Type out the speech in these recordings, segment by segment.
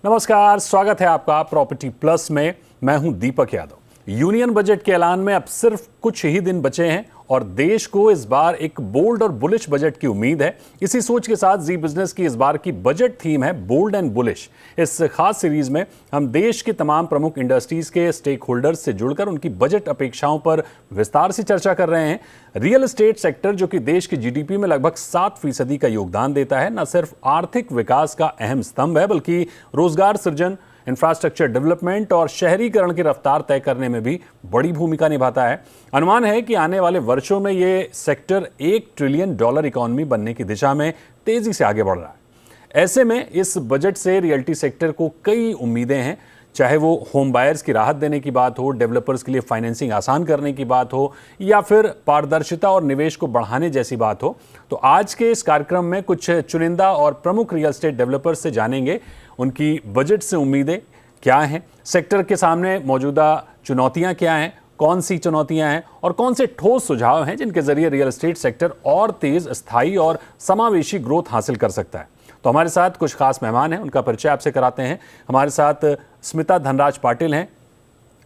नमस्कार, स्वागत है आपका प्रॉपर्टी प्लस में। मैं हूं दीपक यादव। यूनियन बजट के ऐलान में अब सिर्फ कुछ ही दिन बचे हैं और देश को इस बार एक बोल्ड और बुलिश बजट की उम्मीद है। इसी सोच के साथ जी बिजनेस की इस बार की बजट थीम है बोल्ड एंड बुलिश। इस खास सीरीज में हम देश के तमाम प्रमुख इंडस्ट्रीज के स्टेक होल्डर्स से जुड़कर उनकी बजट अपेक्षाओं पर विस्तार से चर्चा कर रहे हैं। रियल एस्टेट सेक्टर, जो कि देश की जीडीपी में लगभग 7% का योगदान देता है, न सिर्फ आर्थिक विकास का अहम स्तंभ है बल्कि रोजगार सृजन, इंफ्रास्ट्रक्चर डेवलपमेंट और शहरीकरण की रफ्तार तय करने में भी बड़ी भूमिका निभाता है। अनुमान है कि आने वाले वर्षों में ये सेक्टर $1 ट्रिलियन इकोनॉमी बनने की दिशा में तेजी से आगे बढ़ रहा है। ऐसे में इस बजट से रियल्टी सेक्टर को कई उम्मीदें हैं, चाहे वो होम बायर्स की राहत देने की बात हो, डेवलपर्स के लिए फाइनेंसिंग आसान करने की बात हो, या फिर पारदर्शिता और निवेश को बढ़ाने जैसी बात हो। तो आज के इस कार्यक्रम में कुछ चुनिंदा और प्रमुख रियल एस्टेट डेवलपर्स से जानेंगे उनकी बजट से उम्मीदें क्या हैं, सेक्टर के सामने मौजूदा चुनौतियां क्या हैं, कौन सी चुनौतियां हैं और कौन से ठोस सुझाव हैं जिनके जरिए रियल एस्टेट सेक्टर और तेज, स्थायी और समावेशी ग्रोथ हासिल कर सकता है। तो हमारे साथ कुछ खास मेहमान हैं, उनका परिचय आपसे कराते हैं। हमारे साथ स्मिता धनराज पाटिल हैं,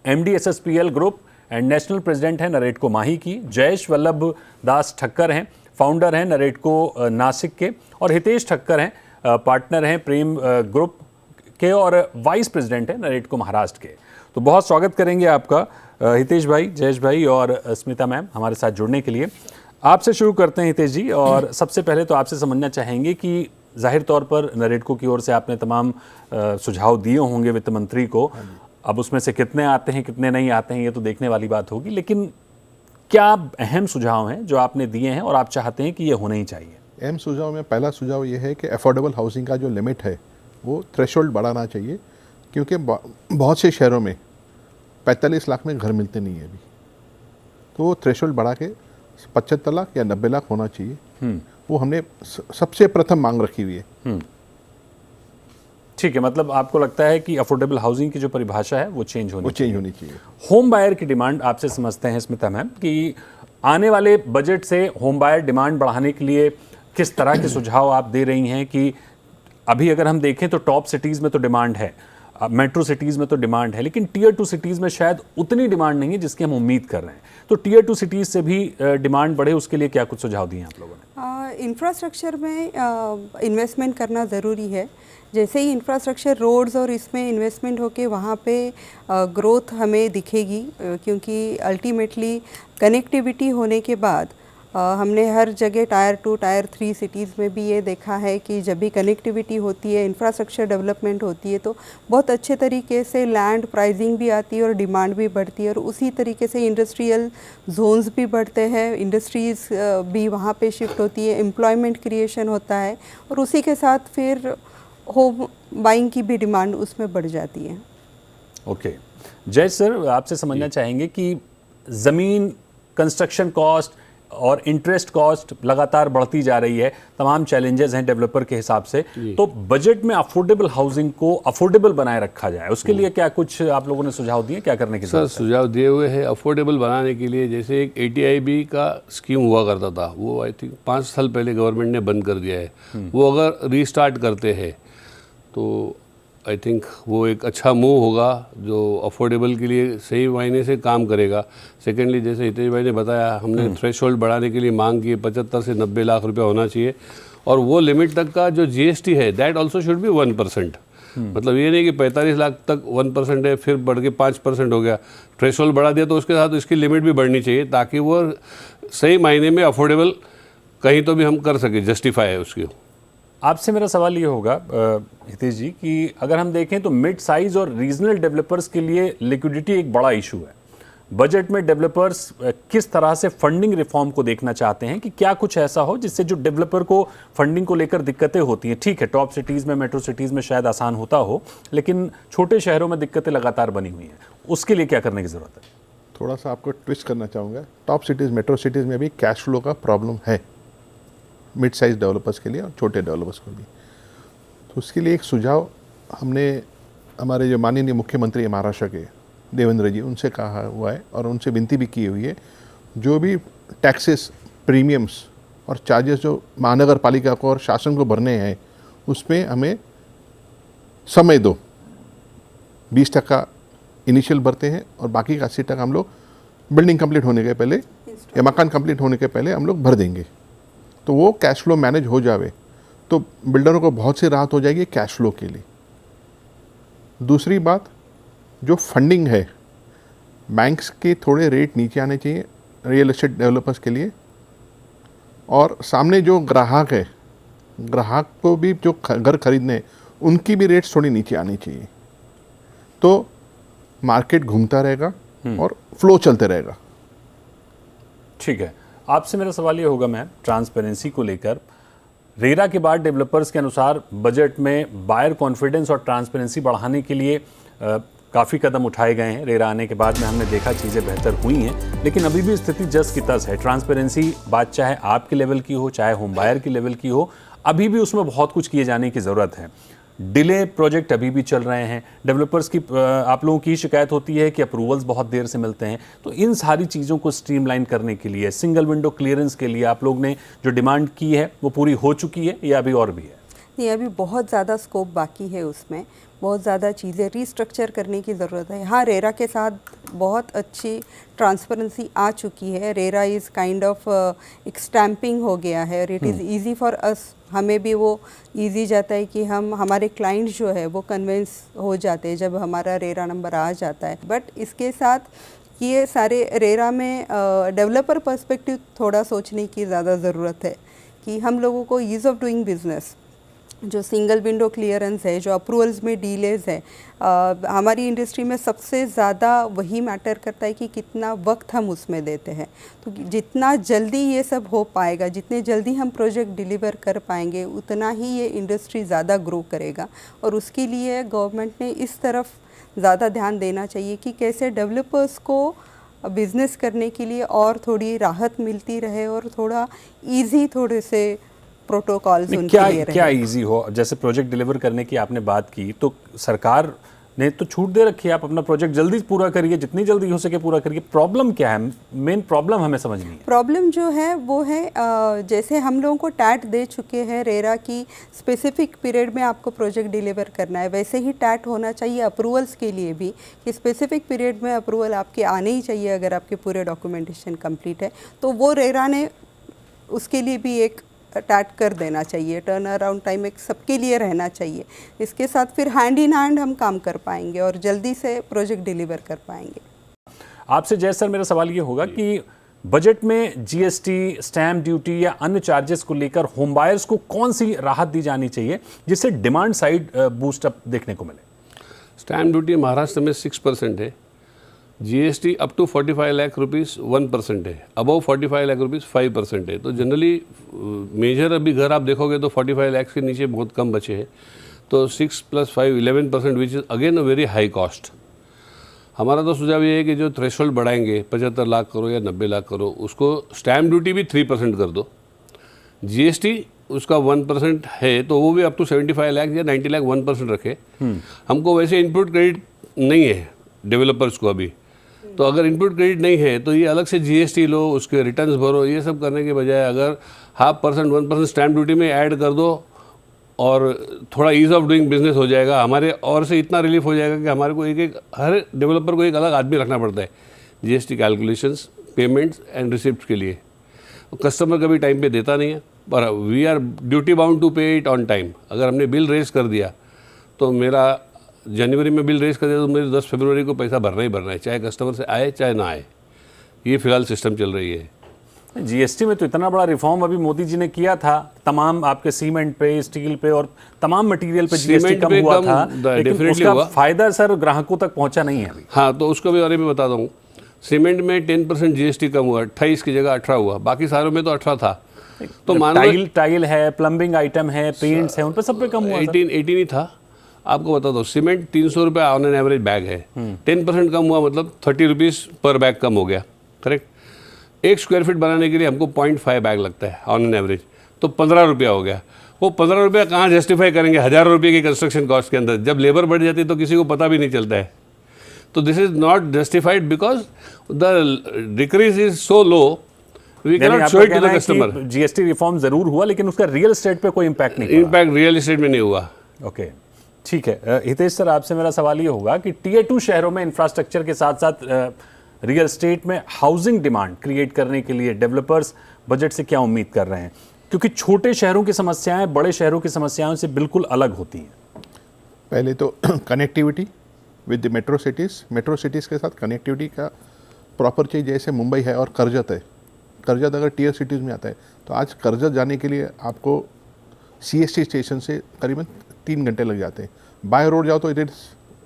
MD SSPL group and national president हैं नरेटको माही की। जयेश वल्लभ दास ठक्कर हैं, फाउंडर हैं नरेटको नासिक के। और हितेश ठक्कर हैं, पार्टनर हैं प्रेम ग्रुप के और वाइस प्रेसिडेंट हैं नरेटको महाराष्ट्र के। तो बहुत स्वागत करेंगे आपका हितेश भाई, जयेश भाई और स्मिता मैम हमारे साथ जुड़ने के लिए। आपसे शुरू करते हैं हितेश जी, और सबसे पहले तो आपसे समझना चाहेंगे कि जाहिर तौर पर नरेटको की ओर से आपने तमाम सुझाव दिए होंगे वित्त मंत्री को। अब उसमें से कितने आते हैं कितने नहीं आते हैं ये तो देखने वाली बात होगी, लेकिन क्या अहम सुझाव हैं जो आपने दिए हैं और आप चाहते हैं कि ये होने ही चाहिए? अहम सुझाव में पहला सुझाव ये है कि अफोर्डेबल हाउसिंग का जो लिमिट है वो थ्रेशोल्ड बढ़ाना चाहिए, क्योंकि बहुत से शहरों में 45 लाख में घर मिलते नहीं है अभी। तो वो थ्रेशोल्ड बढ़ा के 75 लाख या 90 लाख होना चाहिए। वो हमने सबसे प्रथम मांग रखी हुई है। ठीक है, मतलब आपको लगता है कि अफोर्डेबल हाउसिंग की जो परिभाषा है वो चेंज होनी चाहिए। होम बायर की डिमांड आपसे समझते हैं स्मिता मैम कि आने वाले बजट से होम बायर डिमांड बढ़ाने के लिए किस तरह के सुझाव आप दे रही हैं? कि अभी अगर हम देखें तो टॉप सिटीज़ में तो डिमांड है, मेट्रो सिटीज़ में तो डिमांड है, लेकिन टियर 2 सिटीज़ में शायद उतनी डिमांड नहीं है जिसकी हम उम्मीद कर रहे हैं। तो टियर 2 सिटीज़ से भी डिमांड बढ़े, उसके लिए क्या कुछ सुझाव दिए आप लोगों ने? इंफ्रास्ट्रक्चर में इन्वेस्टमेंट करना ज़रूरी है। जैसे ही इंफ्रास्ट्रक्चर, रोड्स और इसमें इन्वेस्टमेंट होके वहाँ पे ग्रोथ हमें दिखेगी, क्योंकि अल्टीमेटली कनेक्टिविटी होने के बाद हमने हर जगह टायर 2, टायर 3 सिटीज़ में भी ये देखा है कि जब भी कनेक्टिविटी होती है, इंफ्रास्ट्रक्चर डेवलपमेंट होती है, तो बहुत अच्छे तरीके से लैंड प्राइसिंग भी आती है और डिमांड भी बढ़ती है। और उसी तरीके से इंडस्ट्रियल जोन्स भी बढ़ते हैं, इंडस्ट्रीज़ भी वहाँ पे शिफ्ट होती है, एम्प्लॉयमेंट क्रिएशन होता है और उसी के साथ फिर होम बाइंग की भी डिमांड उसमें बढ़ जाती है। ओके, जय सर, आपसे समझना चाहेंगे कि ज़मीन, कंस्ट्रक्शन कॉस्ट और इंटरेस्ट कॉस्ट लगातार बढ़ती जा रही है, तमाम चैलेंजेस हैं डेवलपर के हिसाब से। तो बजट में अफोर्डेबल हाउसिंग को अफोर्डेबल बनाए रखा जाए, उसके लिए क्या कुछ आप लोगों ने सुझाव दिए? क्या करने की जरूरत है? सर, सुझाव दिए हुए हैं अफोर्डेबल बनाने के लिए। जैसे एक ATIB का स्कीम हुआ करता था, वो आई थिंक 5 साल पहले गवर्नमेंट ने बंद कर दिया है। वो अगर रीस्टार्ट करते हैं तो आई थिंक वो एक अच्छा मूव होगा जो अफोर्डेबल के लिए सही मायने से काम करेगा। सेकेंडली, जैसे हितेश भाई ने बताया, हमने थ्रेशोल्ड बढ़ाने के लिए मांग की 75 से 90 लाख रुपया होना चाहिए, और वो लिमिट तक का जो GST है दैट ऑल्सो शुड बी 1%। मतलब ये नहीं कि 45 लाख तक 1% है फिर बढ़ के 5% हो गया। थ्रेशोल्ड बढ़ा दिया तो उसके साथ इसकी लिमिट भी बढ़नी चाहिए, ताकि वो सही मायने में अफोर्डेबल कहीं तो भी हम कर सके, जस्टिफाई है उसकी। आपसे मेरा सवाल ये होगा हितेश जी कि अगर हम देखें तो मिड साइज और रीजनल डेवलपर्स के लिए लिक्विडिटी एक बड़ा इशू है। बजट में डेवलपर्स किस तरह से फंडिंग रिफॉर्म को देखना चाहते हैं कि क्या कुछ ऐसा हो जिससे जो डेवलपर को फंडिंग को लेकर दिक्कतें होती हैं? ठीक है, टॉप सिटीज़ में, मेट्रो सिटीज़ में शायद आसान होता हो, लेकिन छोटे शहरों में दिक्कतें लगातार बनी हुई हैं, उसके लिए क्या करने की ज़रूरत है? थोड़ा सा आपको ट्विस्ट करना चाहूँगा। टॉप सिटीज़, मेट्रो सिटीज़ में भी कैश फ्लो का प्रॉब्लम है, मिड साइज डेवलपर्स के लिए और छोटे डेवलपर्स को भी। तो उसके लिए एक सुझाव हमने हमारे जो माननीय मुख्यमंत्री है महाराष्ट्र के, देवेंद्र जी, उनसे कहा हुआ है और उनसे विनती भी की हुई है, जो भी टैक्सेस, प्रीमियम्स और चार्जेस जो महानगर पालिका को और शासन को भरने हैं उसमें हमें समय दो। 20% इनिशियल भरते हैं और बाकी का 80% हम लोग बिल्डिंग कंप्लीट होने के पहले या मकान कंप्लीट होने के पहले हम लोग भर देंगे। तो वो कैश फ्लो मैनेज हो जावे तो बिल्डरों को बहुत सी राहत हो जाएगी कैश फ्लो के लिए। दूसरी बात, जो फंडिंग है, बैंक्स के थोड़े रेट नीचे आने चाहिए रियल एस्टेट डेवलपर्स के लिए, और सामने जो ग्राहक है, ग्राहक को भी जो घर खरीदने उनकी भी रेट्स थोड़ी नीचे आनी चाहिए, तो मार्केट घूमता रहेगा और फ्लो चलते रहेगा। ठीक है, आपसे मेरा सवाल ये होगा मैम, ट्रांसपेरेंसी को लेकर रेरा के बाद डेवलपर्स के अनुसार बजट में बायर कॉन्फिडेंस और ट्रांसपेरेंसी बढ़ाने के लिए काफ़ी कदम उठाए गए हैं। रेरा आने के बाद में हमने देखा चीज़ें बेहतर हुई हैं, लेकिन अभी भी स्थिति जस की तस है। ट्रांसपेरेंसी बात चाहे आपके लेवल की हो, चाहे होम बायर की लेवल की हो, अभी भी उसमें बहुत कुछ किए जाने की ज़रूरत है। डिले प्रोजेक्ट अभी भी चल रहे हैं। डेवलपर्स की आप लोगों की शिकायत होती है कि अप्रूवल्स बहुत देर से मिलते हैं। तो इन सारी चीज़ों को स्ट्रीमलाइन करने के लिए, सिंगल विंडो क्लियरेंस के लिए आप लोग ने जो डिमांड की है वो पूरी हो चुकी है या अभी और भी है? नहीं, अभी बहुत ज़्यादा स्कोप बाकी है, उसमें बहुत ज़्यादा चीज़ें रीस्ट्रक्चर करने की ज़रूरत है। हाँ, रेरा के साथ बहुत अच्छी ट्रांसपेरेंसी आ चुकी है। रेरा इज़ काइंड ऑफ एक स्टैंपिंग हो गया है और it is easy for us. हमें भी वो ईजी जाता है कि हमारे क्लाइंट जो है वो कन्विंस हो जाते हैं जब हमारा रेरा नंबर आ जाता है। बट इसके साथ ये सारे रेरा में डेवलपर पर्सपेक्टिव थोड़ा सोचने की ज़्यादा ज़रूरत है कि हम लोगों को ईज़ ऑफ डूइंग बिजनेस, जो सिंगल विंडो क्लियरेंस है, जो अप्रूवल्स में डीलेज है, हमारी इंडस्ट्री में सबसे ज़्यादा वही मैटर करता है कि कितना वक्त हम उसमें देते हैं। तो जितना जल्दी ये सब हो पाएगा, जितने जल्दी हम प्रोजेक्ट डिलीवर कर पाएंगे, उतना ही ये इंडस्ट्री ज़्यादा ग्रो करेगा। और उसके लिए गवर्नमेंट ने इस तरफ ज़्यादा ध्यान देना चाहिए कि कैसे डेवलपर्स को बिज़नेस करने के लिए और थोड़ी राहत मिलती रहे और थोड़ा ईजी थोड़े से प्रोटोकॉल्स उनके लिए रहे। क्या इजी हो? जैसे प्रोजेक्ट डिलीवर करने की आपने बात की, तो सरकार ने तो छूट दे रखी है, आप अपना प्रोजेक्ट जल्दी पूरा करिए, जितनी जल्दी हो सके पूरा करिए। प्रॉब्लम क्या है? मेन प्रॉब्लम हमें समझनी है। प्रॉब्लम जो है वो है जैसे हम लोगों को टैट दे चुके हैं रेरा की स्पेसिफिक पीरियड में आपको प्रोजेक्ट डिलीवर करना है, वैसे ही टैट होना चाहिए अप्रूवल्स के लिए भी कि स्पेसिफिक पीरियड में अप्रूवल आपके आने ही चाहिए। अगर आपके पूरे डॉक्यूमेंटेशन कंप्लीट है तो वो रेरा ने उसके लिए भी एक टैट कर देना चाहिए। टर्न अराउंड टाइम एक सबके लिए रहना चाहिए। इसके साथ फिर हैंड इन हैंड हम काम कर पाएंगे और जल्दी से प्रोजेक्ट डिलीवर कर पाएंगे। आपसे जय सर, मेरा सवाल ये होगा कि बजट में जीएसटी, स्टैम्प ड्यूटी या अन्य चार्जेस को लेकर होम बायर्स को कौन सी राहत दी जानी चाहिए जिससे डिमांड साइड बूस्टअप देखने को मिले? स्टैम्प ड्यूटी महाराष्ट्र में 6% है, GST up to 45 lakh rupees 1% है, अबव 45 लाख रुपीज़ 5% है। तो जनरली मेजर अभी घर आप देखोगे तो 45 लाख के नीचे बहुत कम बचे हैं। तो 6 + 5 11% which is again a very high cost. हमारा तो सुझाव ये है कि जो थ्रेशोल्ड बढ़ाएंगे 75 लाख करो या 90 लाख करो, उसको स्टैम्प ड्यूटी भी 3% कर दो, जीएसटी उसका 1% है तो वो भी अप टू 75 लाख या 90 लाख 1% रखे। हमको वैसे इनपुट क्रेडिट नहीं है डेवलपर्स को अभी, तो अगर इनपुट क्रेडिट नहीं है तो ये अलग से जीएसटी लो, उसके रिटर्न्स भरो, ये सब करने के बजाय अगर 0.5% 1% स्टैम्प ड्यूटी में ऐड कर दो और थोड़ा ईज़ ऑफ डूइंग बिजनेस हो जाएगा। हमारे और से इतना रिलीफ हो जाएगा कि हमारे को हर डेवलपर को एक अलग आदमी रखना पड़ता है GST calculations, payments and receipt के लिए। कस्टमर कभी टाइम पे देता नहीं है, पर we are duty bound to pay it on time. अगर हमने बिल रेज कर दिया तो मेरा जनवरी में बिल रेज कर दिया तो मेरे 10 फरवरी को पैसा भरना ही भरना है, चाहे कस्टमर से आए चाहे ना आए। ये फिलहाल सिस्टम चल रही है। जीएसटी में तो इतना बड़ा रिफॉर्म अभी मोदी जी ने किया था, तमाम आपके सीमेंट पे, स्टील पे और तमाम मटेरियल पे जीएसटी कम हुआ था, लेकिन उसका फायदा सर ग्राहकों तक पहुंचा नहीं है अभी। हाँ, तो उसके बारे में बता दूँ। सीमेंट में 10% जीएसटी कम हुआ, 28 की जगह 18 हुआ, बाकी सारों में तो 18 था। तो टाइल है, प्लम्बिंग आइटम है, पेंट्स है, उन पर सब पे कम हुआ। 18 ही था। आपको बता दो, सीमेंट 300 रुपये ऑन एन एवरेज बैग है, 10% कम हुआ मतलब 30 रुपीज़ पर बैग कम हो गया, करेक्ट। 1 स्क्वायर फीट बनाने के लिए हमको 0.5 बैग लगता है ऑन एन एवरेज, तो 15 रुपया हो गया। वो 15 रुपया कहाँ जस्टिफाई करेंगे हज़ारों रुपये की कंस्ट्रक्शन कॉस्ट के अंदर? जब लेबर बढ़ जाती है तो किसी को पता भी नहीं चलता है। तो this is not justified because the decrease is so low, we can not show it to the customer. GST reform जरूर हुआ लेकिन उसका रियल एस्टेट पे कोई इम्पैक्ट नहीं, इम्पैक्ट रियल एस्टेट में नहीं हुआ। ओके, ठीक है हितेश सर, आपसे मेरा सवाल ये होगा कि टीयर 2 शहरों में इंफ्रास्ट्रक्चर के साथ साथ रियल एस्टेट में हाउसिंग डिमांड क्रिएट करने के लिए डेवलपर्स बजट से क्या उम्मीद कर रहे हैं, क्योंकि छोटे शहरों की समस्याएं बड़े शहरों की समस्याओं से बिल्कुल अलग होती हैं। पहले तो connectivity with the metro cities के साथ कनेक्टिविटी का प्रॉपर चाहिए। जैसे मुंबई है और करजत है, करजत अगर टीयर सिटीज़ में आता है तो आज करजत जाने के लिए आपको CST स्टेशन से करीबन 3 घंटे लग जाते हैं। बाय रोड जाओ तो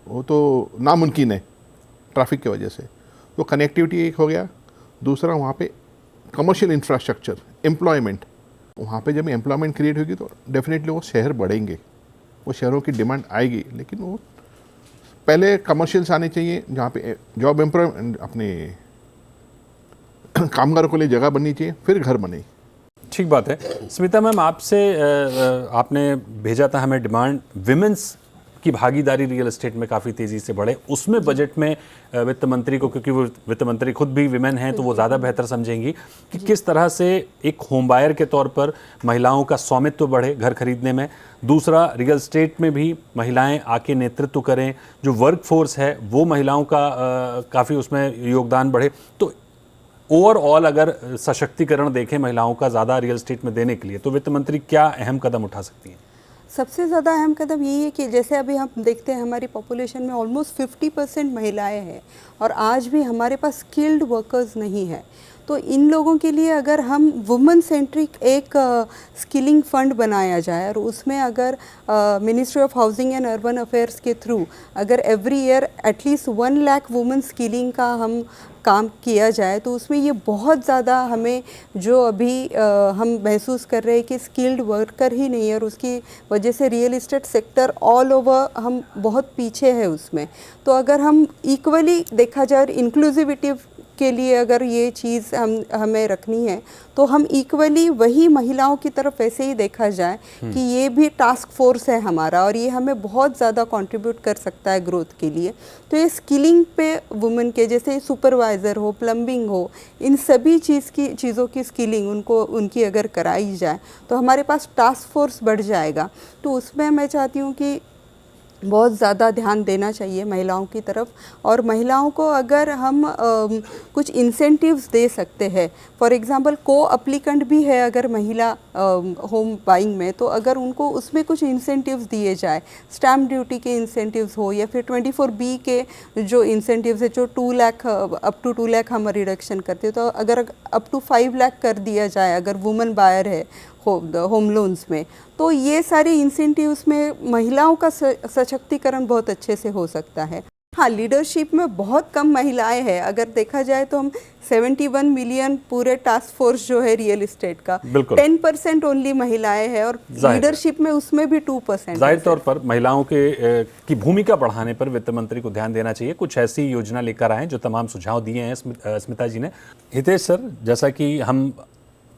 वो तो नामुमकिन है ट्रैफिक की वजह से। तो कनेक्टिविटी एक हो गया। दूसरा वहाँ पे कमर्शियल इंफ्रास्ट्रक्चर, एम्प्लॉयमेंट, वहाँ पे जब एम्प्लॉयमेंट क्रिएट होगी तो डेफिनेटली वो शहर बढ़ेंगे, वो शहरों की डिमांड आएगी। लेकिन वो पहले कमर्शियल्स आने चाहिए जहाँ पे जॉब एम्प्लॉयमेंट, अपने कामगारों के लिए जगह बननी चाहिए, फिर घर बने। ठीक बात है। स्मिता मैम, आपसे आपने भेजा था हमें डिमांड विमेंस की भागीदारी रियल एस्टेट में काफ़ी तेज़ी से बढ़े, उसमें बजट में वित्त मंत्री को, क्योंकि वो वित्त मंत्री खुद भी विमेन हैं तो वो ज़्यादा बेहतर समझेंगी कि किस तरह से एक होम बायर के तौर पर महिलाओं का स्वामित्व बढ़े घर खरीदने में। दूसरा, रियल एस्टेट में भी महिलाएं आके नेतृत्व करें, जो वर्क फोर्स है वो महिलाओं का काफ़ी उसमें योगदान बढ़े। तो ओवरऑल अगर सशक्तिकरण देखें महिलाओं का ज़्यादा रियल एस्टेट में देने के लिए, तो वित्त मंत्री क्या अहम कदम उठा सकती हैं? सबसे ज़्यादा अहम कदम यही है कि जैसे अभी हम देखते हैं हमारी पॉपुलेशन में ऑलमोस्ट 50% महिलाएं हैं और आज भी हमारे पास स्किल्ड वर्कर्स नहीं है। तो इन लोगों के लिए अगर हम वुमेन सेंट्रिक एक स्किलिंग फंड बनाया जाए और उसमें अगर ministry of housing and urban affairs के थ्रू अगर every year at least 1 lakh women skilling का हम काम किया जाए तो उसमें ये बहुत ज़्यादा हमें जो अभी हम महसूस कर रहे हैं कि स्किल्ड वर्कर ही नहीं है और उसकी वजह से real estate sector all over हम बहुत पीछे है उसमें। तो अगर हम इक्वली देखा जाए और इंक्लूसिविटी के लिए अगर ये चीज़ हमें रखनी है तो हम इक्वली वही महिलाओं की तरफ ऐसे ही देखा जाए कि ये भी टास्क फोर्स है हमारा और ये हमें बहुत ज़्यादा कंट्रीब्यूट कर सकता है ग्रोथ के लिए। तो ये स्किलिंग पे वुमेन के जैसे सुपरवाइज़र हो, प्लम्बिंग हो, इन सभी चीज़ों की स्किलिंग उनकी अगर कराई जाए तो हमारे पास टास्क फोर्स बढ़ जाएगा। तो उसमें मैं चाहती हूँ कि बहुत ज़्यादा ध्यान देना चाहिए महिलाओं की तरफ और महिलाओं को अगर हम कुछ इंसेंटिव्स दे सकते हैं। फॉर एग्जांपल को अप्लीकेंट भी है अगर महिला होम बाइंग में, तो अगर उनको उसमें कुछ इंसेंटिव्स दिए जाए, स्टैम्प ड्यूटी के इंसेंटिव्स हो या फिर 24B के जो इंसेंटिव्स है जो 2 लाख अप टू 2 लाख हम रिडक्शन करते हैं, तो अगर अप टू 5 लाख कर दिया जाए अगर वुमेन बायर है होम लोन्स में, तो ये सारे इंसेंटिव्स में महिलाओं का सशक्तिकरण बहुत अच्छे से हो सकता है। हाँ, लीडरशिप में बहुत कम महिलाएं हैं। अगर देखा जाए तो हम 71 मिलियन पूरे टास्क फोर्स जो है रियल एस्टेट का 10% ओनली महिलाएं हैं और लीडरशिप में उसमें भी 2%। जाहिर तौर पर महिलाओं के की भूमिका बढ़ाने पर वित्त मंत्री को ध्यान देना चाहिए। कुछ ऐसी योजना लेकर आए जो तमाम सुझाव दिए हैं स्मिता जी ने। हितेश सर, जैसा कि हम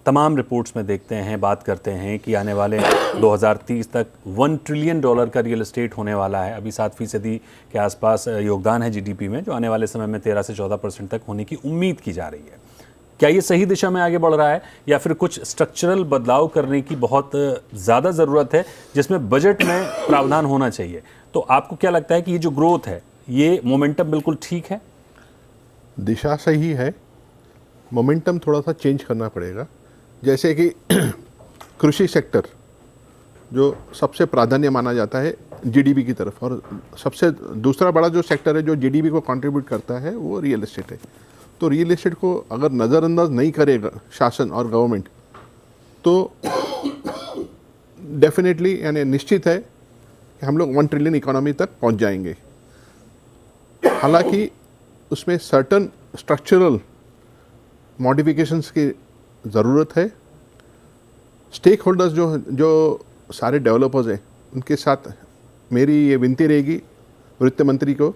तमाम रिपोर्ट्स में देखते हैं, बात करते हैं कि आने वाले 2030 तक $1 ट्रिलियन का रियल एस्टेट होने वाला है। अभी 7% के आसपास योगदान है जीडीपी में, जो आने वाले समय में 13 से 14% तक होने की उम्मीद की जा रही है। क्या ये सही दिशा में आगे बढ़ रहा है या फिर कुछ स्ट्रक्चरल बदलाव करने की बहुत ज़्यादा ज़रूरत है जिसमें बजट में प्रावधान होना चाहिए? तो आपको क्या लगता है कि ये जो ग्रोथ है, ये मोमेंटम बिल्कुल ठीक है? दिशा सही है, मोमेंटम थोड़ा सा चेंज करना पड़ेगा। जैसे कि कृषि सेक्टर जो सबसे प्राधान्य माना जाता है जीडीपी की तरफ, और सबसे दूसरा बड़ा जो सेक्टर है जो जीडीपी को कंट्रीब्यूट करता है वो रियल एस्टेट है। तो रियल एस्टेट को अगर नज़रअंदाज नहीं करेगा शासन और गवर्नमेंट तो डेफिनेटली यानी निश्चित है कि हम लोग 1 ट्रिलियन इकोनॉमी तक पहुंच जाएंगे। हालांकि उसमें सर्टन स्ट्रक्चरल मॉडिफिकेशंस की ज़रूरत है। स्टेक होल्डर्स जो सारे डेवलपर्स हैं उनके साथ मेरी ये विनती रहेगी वित्त मंत्री को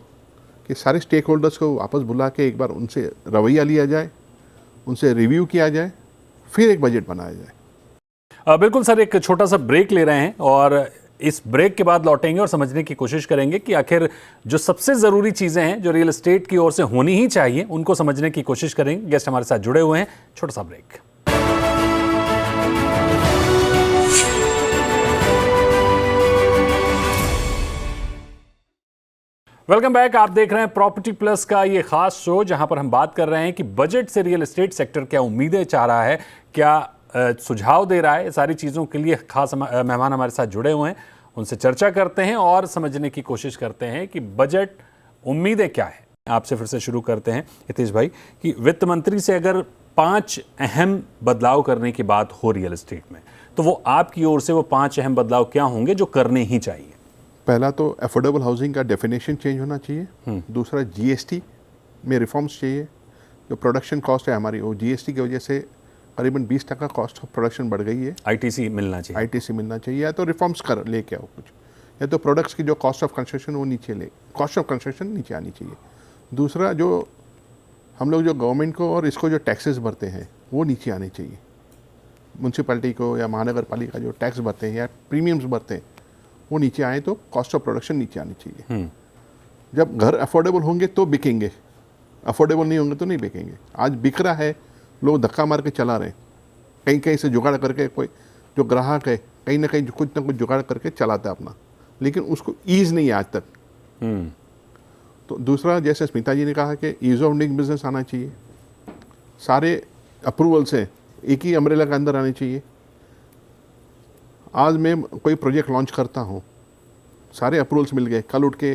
कि सारे स्टेक होल्डर्स को वापस बुला के एक बार उनसे रवैया लिया जाए, उनसे रिव्यू किया जाए, फिर एक बजट बनाया जाए। बिल्कुल सर, एक छोटा सा ब्रेक ले रहे हैं और इस ब्रेक के बाद लौटेंगे और समझने की कोशिश करेंगे कि आखिर जो सबसे ज़रूरी चीज़ें हैं जो रियल एस्टेट की ओर से होनी ही चाहिए उनको समझने की कोशिश करेंगे। गेस्ट हमारे साथ जुड़े हुए हैं। छोटा सा ब्रेक। Welcome back. आप देख रहे हैं प्रॉपर्टी प्लस का ये खास शो, जहां पर हम बात कर रहे हैं कि बजट से रियल एस्टेट सेक्टर क्या उम्मीदें चाह रहा है, क्या सुझाव दे रहा है। सारी चीज़ों के लिए खास मेहमान हमारे साथ जुड़े हुए हैं, उनसे चर्चा करते हैं और समझने की कोशिश करते हैं कि बजट उम्मीदें क्या है। आपसे फिर से शुरू करते हैं हितेश भाई कि वित्त मंत्री से अगर 5 अहम बदलाव करने की बात हो रियल एस्टेट में, तो वो आपकी ओर से वो 5 अहम बदलाव क्या होंगे जो करने ही चाहिए? पहला तो अफोर्डेबल हाउसिंग का डेफिनेशन चेंज होना चाहिए। दूसरा जीएसटी में रिफॉर्म्स चाहिए। जो प्रोडक्शन कॉस्ट है हमारी, वो जीएसटी की वजह से करीबन 20% कॉस्ट ऑफ प्रोडक्शन बढ़ गई है। आईटीसी मिलना चाहिए। आईटीसी मिलना चाहिए, या तो रिफॉर्म्स कर लेके आओ कुछ, या तो प्रोडक्ट्स की जो कॉस्ट ऑफ कंस्ट्रक्शन वो कॉस्ट ऑफ कंस्ट्रक्शन नीचे आनी चाहिए। दूसरा, जो हम लोग जो गवर्नमेंट को और इसको जो टैक्सेस भरते हैं वो नीचे आने चाहिए। म्यूनसिपैलिटी को या महानगर पालिका जो टैक्स भरते हैं या प्रीमियम्स भरते हैं वो नीचे आए तो कॉस्ट ऑफ प्रोडक्शन नीचे आनी चाहिए। जब घर अफोर्डेबल होंगे तो बिकेंगे, अफोर्डेबल नहीं होंगे तो नहीं बिकेंगे। आज बिक रहा है, लोग धक्का मार के चला रहे हैं, कहीं कहीं से जुगाड़ करके, कोई जो ग्राहक है कहीं ना कहीं कुछ ना कुछ जुगाड़ करके चलाता है अपना, लेकिन उसको ईज़ नहीं है आज तक। तो दूसरा, जैसे स्मिता जी ने कहा कि ईज़ ऑफ डूइंग बिजनेस आना चाहिए। सारे अप्रूवल से एक ही अम्ब्रेला के अंदर आने चाहिए। आज मैं कोई प्रोजेक्ट लॉन्च करता हूँ, सारे अप्रूवल्स मिल गए, कल उठ के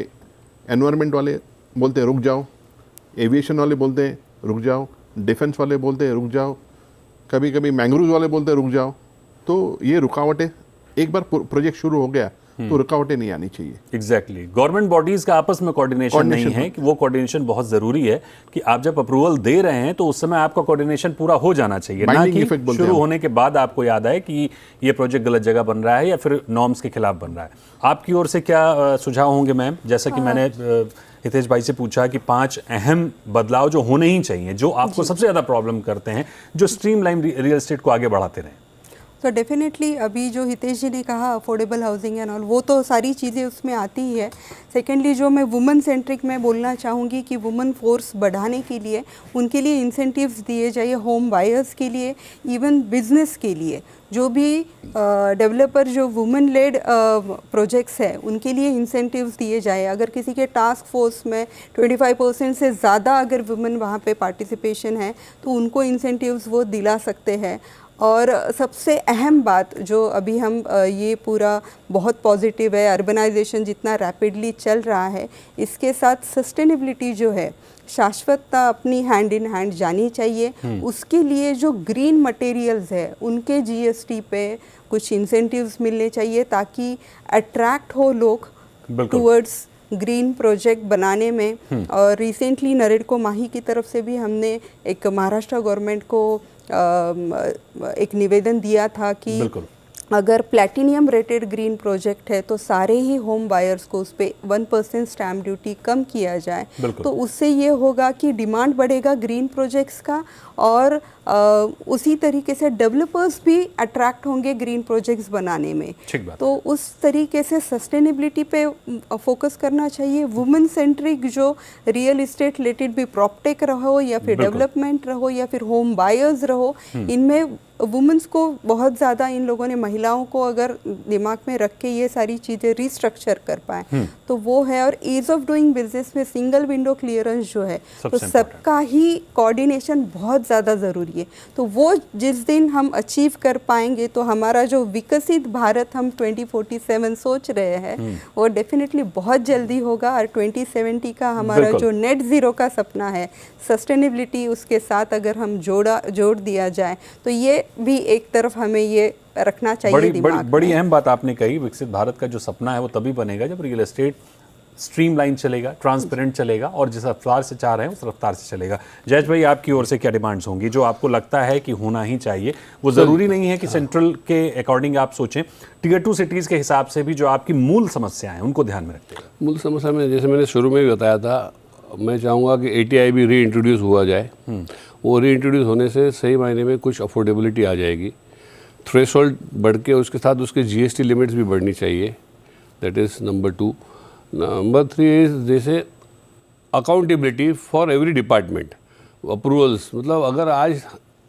एनवायरनमेंट वाले बोलते हैं रुक जाओ, एविएशन वाले बोलते हैं रुक जाओ, डिफेंस वाले बोलते हैं रुक जाओ, कभी कभी मैंग्रोव वाले बोलते हैं रुक जाओ। तो ये रुकावटें, एक बार प्रोजेक्ट शुरू हो गया तो रुकावटें नहीं आनी चाहिए। एग्जैक्टली। गवर्नमेंट बॉडीज का आपस में कोऑर्डिनेशन नहीं है कि वो कोऑर्डिनेशन बहुत जरूरी है कि आप जब अप्रूवल दे रहे हैं तो उस समय आपका कोऑर्डिनेशन पूरा हो जाना चाहिए, ना कि शुरू होने के बाद आपको याद आए कि ये प्रोजेक्ट गलत जगह बन रहा है या फिर नॉर्म्स के खिलाफ बन रहा है। आपकी ओर से क्या सुझाव होंगे मैम? जैसा कि मैंने हितेश भाई से पूछा कि 5 अहम बदलाव जो होने ही चाहिए, जो आपको सबसे ज़्यादा प्रॉब्लम करते हैं, जो स्ट्रीमलाइन रियल एस्टेट को आगे बढ़ाते रहें। तो डेफिनेटली अभी जो हितेश जी ने कहा अफोर्डेबल हाउसिंग एंड ऑल, वो तो सारी चीज़ें उसमें आती ही है। सेकेंडली जो मैं वुमेन सेंट्रिक में बोलना चाहूँगी कि वुमेन फोर्स बढ़ाने के लिए उनके लिए इंसेंटिव्स दिए जाइए, होम बायर्स के लिए, इवन बिजनेस के लिए। जो भी डेवलपर जो वुमेन लेड प्रोजेक्ट्स है उनके लिए इंसेंटिव्स दिए जाए। अगर किसी के टास्क फोर्स में 25% से ज़्यादा अगर वुमेन वहाँ पे पार्टिसिपेशन है तो उनको इंसेंटिव्स वो दिला सकते हैं। और सबसे अहम बात जो अभी हम ये पूरा बहुत पॉजिटिव है, अर्बनाइजेशन जितना रैपिडली चल रहा है, इसके साथ सस्टेनेबिलिटी जो है, शाश्वतता अपनी हैंड इन हैंड जानी चाहिए। उसके लिए जो ग्रीन मटेरियल्स है उनके जीएसटी पे कुछ इंसेंटिव्स मिलने चाहिए ताकि अट्रैक्ट हो लोग टूवर्ड्स ग्रीन प्रोजेक्ट बनाने में। और रिसेंटली नरेडको माही की तरफ से भी हमने एक महाराष्ट्र गवर्नमेंट को एक निवेदन दिया था कि अगर प्लैटिनियम रेटेड ग्रीन प्रोजेक्ट है तो सारे ही होम बायर्स को उस पर 1% स्टैम्प ड्यूटी कम किया जाए। तो उससे ये होगा कि डिमांड बढ़ेगा ग्रीन प्रोजेक्ट्स का, और उसी तरीके से डेवलपर्स भी अट्रैक्ट होंगे ग्रीन प्रोजेक्ट्स बनाने में। तो उस तरीके से सस्टेनेबिलिटी पे फोकस करना चाहिए। वुमेन सेंट्रिक जो रियल इस्टेट रिलेटेड भी प्रॉपटेक रहो या फिर डेवलपमेंट रहो या फिर होम बायर्स रहो, इनमें वुमेन्स को बहुत ज़्यादा, इन लोगों ने महिलाओं को अगर दिमाग में रख के ये सारी चीज़ें रिस्ट्रक्चर कर पाए तो वो है। और ईज ऑफ डूइंग बिजनेस में सिंगल विंडो क्लियरेंस जो है तो सबका ही कोऑर्डिनेशन बहुत ज़्यादा ज़रूरी है। तो वो जिस दिन हम अचीव कर पाएंगे तो हमारा जो विकसित भारत हम 2047 सोच रहे हैं वो डेफिनेटली बहुत जल्दी होगा। और 2070 का हमारा जो नेट ज़ीरो का सपना है, सस्टेनेबिलिटी उसके साथ अगर हम जोड़ दिया जाए तो ये भी एक तरफ हमें ये रखना चाहिए दिमाग में। बड़ी अहम बात आपने कही। विकसित भारत का जो सपना है वो तभी बनेगा जब रियल एस्टेट स्ट्रीमलाइन चलेगा, ट्रांसपेरेंट चलेगा और जिस रफ्तार से चाह रहे हैं उस रफ्तार से चलेगा। जयेश भाई, आपकी ओर से क्या डिमांड्स होंगी जो आपको लगता है कि होना ही चाहिए? वो ज़रूरी नहीं है कि सेंट्रल के अकॉर्डिंग आप सोचें, टियर 2 सिटीज़ के हिसाब से भी जो आपकी मूल समस्याएं हैं उनको ध्यान में रखते हैं। मूल समस्या में जैसे मैंने शुरू में भी बताया था, मैं चाहूँगा कि ATI भी री इंट्रोड्यूस हुआ जाए। वो री इंट्रोड्यूस होने से सही मायने में कुछ अफोर्डेबिलिटी आ जाएगी। थ्रेशोल्ड बढ़ के उसके साथ उसके GST लिमिट्स भी बढ़नी चाहिए। That is number 2। Number 3 is जैसे accountability for every department. Approvals, मतलब अगर आज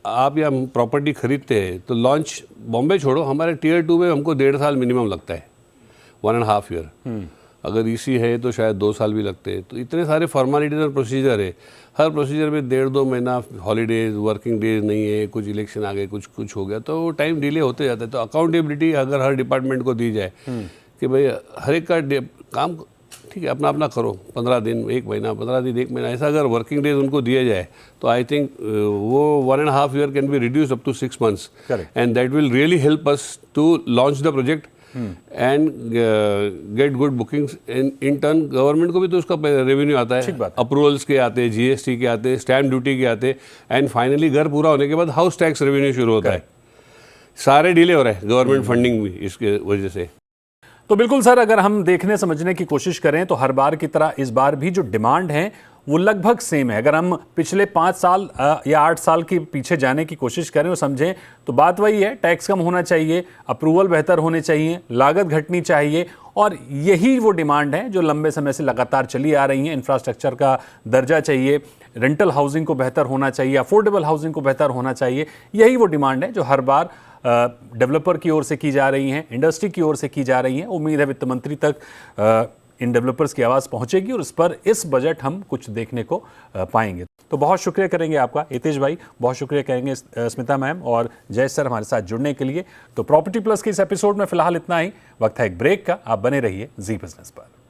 आप या प्रॉपर्टी खरीदते हैं तो लॉन्च, बॉम्बे छोड़ो, हमारे टियर 2 में हमको 1.5 साल मिनिमम लगता है, 1.5 ईयर। अगर ईसी है तो शायद 2 साल भी लगते हैं। तो इतने सारे फॉर्मेलिटीज और प्रोसीजर है, हर प्रोसीजर में 1.5-2 महीना हॉलीडेज, वर्किंग डेज नहीं है, कुछ इलेक्शन आ गए, कुछ हो गया, तो टाइम डिले होते जाता है। तो अकाउंटेबिलिटी अगर हर डिपार्टमेंट को दी जाए कि भाई हर एक का काम ठीक है अपना अपना करो, 15 दिन 1 महीना, 15 दिन 1 महीना, ऐसा अगर वर्किंग डेज उनको दिया जाए तो आई थिंक वो 1.5 year can be reduce up to 6 months, and that will really help us to launch the project and get good bookings. In turn government को भी तो उसका रेवेन्यू आता है, अप्रूवल्स के आते हैं, जीएसटी के आते हैं, स्टैम्प ड्यूटी के आते हैं, एंड फाइनली घर पूरा होने के बाद हाउस टैक्स रेवेन्यू शुरू होता है। सारे डिले हो रहे हैं गवर्नमेंट फंडिंग भी इसके वजह से। तो बिल्कुल सर, अगर हम देखने समझने की कोशिश करें तो हर बार की तरह इस बार भी जो डिमांड है वो लगभग सेम है। अगर हम पिछले 5 साल या 8 साल के पीछे जाने की कोशिश करें और समझें तो बात वही है, टैक्स कम होना चाहिए, अप्रूवल बेहतर होने चाहिए, लागत घटनी चाहिए, और यही वो डिमांड है जो लंबे समय से लगातार चली आ रही है। इंफ्रास्ट्रक्चर का दर्जा चाहिए, रेंटल हाउसिंग को बेहतर होना चाहिए, अफोर्डेबल हाउसिंग को बेहतर होना चाहिए। यही वो डिमांड है जो हर बार डेवलपर की ओर से की जा रही हैं, इंडस्ट्री की ओर से की जा रही हैं। उम्मीद है वित्त मंत्री तक इन डेवलपर्स की आवाज़ पहुंचेगी और इस पर इस बजट हम कुछ देखने को पाएंगे। तो बहुत शुक्रिया करेंगे आपका हितेश भाई, बहुत शुक्रिया करेंगे स्मिता मैम और जय सर हमारे साथ जुड़ने के लिए। तो प्रॉपर्टी प्लस के इस एपिसोड में फिलहाल इतना ही। वक्त है एक ब्रेक का, आप बने रहिए जी बिजनेस पर।